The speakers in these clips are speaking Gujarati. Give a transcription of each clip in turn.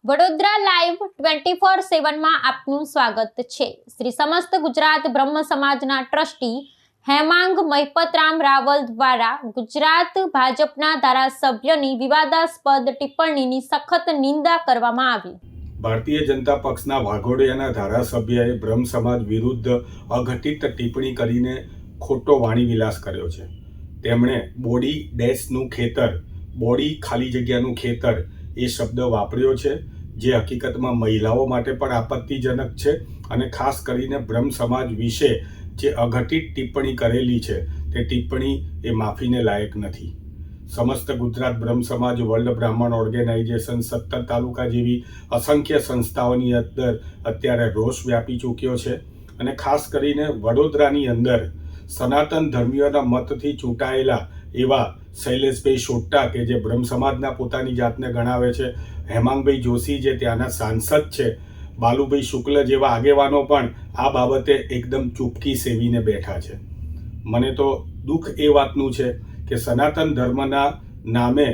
વડોદરા લાઈવ 24/7 માં આપનું સ્વાગત છે। શ્રી સમસ્ત ગુજરાત બ્રહ્મ સમાજના ટ્રસ્ટી હેમાંગ મહિપતરામ રાવલ દ્વારા ગુજરાત ભાજપના ધારાસભ્યની વિવાદાસ્પદ ટિપ્પણીની સખત નિંદા કરવામાં આવી। ભારતીય જનતા પક્ષના વાઘોડિયાના ધારાસભ્યએ બ્રહ્મ સમાજ વિરુદ્ધ અઘટિત ટિપ્પણી કરીને ખોટો વાણીવિલાસ કર્યો છે। તેમણે બોડી ડેશનું ખેતર, બોડી ખાલી જગ્યાનું ખેતર એ શબ્દ વાપર્યો છે, જે હકીકતમાં મહિલાઓ માટે પણ આપત્તિજનક છે અને ખાસ કરીને બ્રહ્મ સમાજ વિશે જે અઘટિત ટિપ્પણી કરેલી છે તે ટિપ્પણી એ માફીને લાયક નથી। સમસ્ત ગુજરાત બ્રહ્મ સમાજ, વર્લ્ડ બ્રાહ્મણ ઓર્ગેનાઇઝેશન, 17 તાલુકા જેવી અસંખ્ય સંસ્થાઓની અંદર અત્યારે રોષ વ્યાપી ચૂક્યો છે અને ખાસ કરીને વડોદરાની અંદર સનાતન ધર્મીઓના મતથી ચૂંટાયેલા એવા શૈલેષભાઈ સોટ્ટા કે જે બ્રહ્મ સમાજના પોતાની જાતને ગણાવે છે, હેમાંગભાઈ જોશી જે ત્યાંના સાંસદ છે, બાલુભાઈ શુક્લ જેવા આગેવાનો પણ આ બાબતે એકદમ ચૂપકી સેવીને બેઠા છે। મને તો દુઃખ એ વાતનું છે કે સનાતન ધર્મના નામે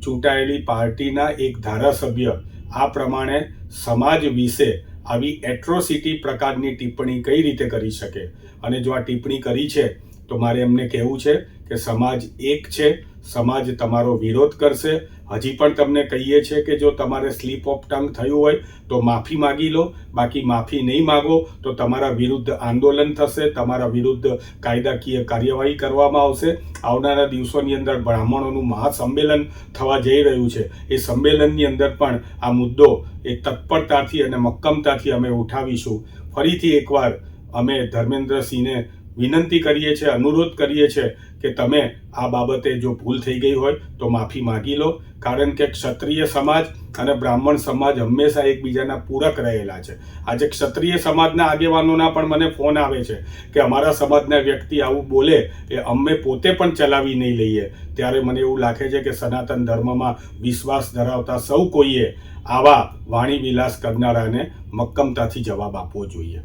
ચૂંટાયેલી પાર્ટીના એક ધારાસભ્ય આ પ્રમાણે સમાજ વિશે આવી એટ્રોસિટી પ્રકારની ટિપ્પણી કઈ રીતે કરી શકે। અને જો આ ટિપ્પણી કરી છે તો મારે એમને કહેવું છે કે સમાજ એક છે, સમાજ તમારો વિરોધ કરશે। હજી પણ તમને કહીએ છીએ કે જો તમારે સ્લીપ ઓફ ટંગ થયું હોય તો માફી માગી લો, બાકી માફી નહીં માગો તો તમારા વિરુદ્ધ આંદોલન થશે, તમારા વિરુદ્ધ કાયદાકીય કાર્યવાહી કરવામાં આવશે। આવનારા દિવસોની અંદર બ્રાહ્મણોનું મહાસંમેલન થવા જઈ રહ્યું છે, એ સંમેલનની અંદર પણ આ મુદ્દો એ તત્પરતાથી અને મક્કમતાથી અમે ઉઠાવીશું। ફરીથી એકવાર અમે ધર્મેન્દ્રસિંહને વિનંતી કરીએ છીએ, અનુરોધ કરીએ છીએ કે તમે આ બાબતે જો ભૂલ થઈ ગઈ હોય તો માફી માગી લો, કારણ કે ક્ષત્રિય સમાજ અને બ્રાહ્મણ સમાજ હંમેશા એકબીજાના પૂરક રહેલા છે। આજે ક્ષત્રિય સમાજના આગેવાનોના પણ મને ફોન આવે છે કે અમારા સમાજના વ્યક્તિ આવું બોલે એ અમે પોતે પણ ચલાવી નહીં લઈએ। ત્યારે મને એવું લાગે છે કે સનાતન ધર્મમાં વિશ્વાસ ધરાવતા સૌ કોઈએ આવા વાણીવિલાસ કરનારાને મક્કમતાથી જવાબ આપવો જોઈએ।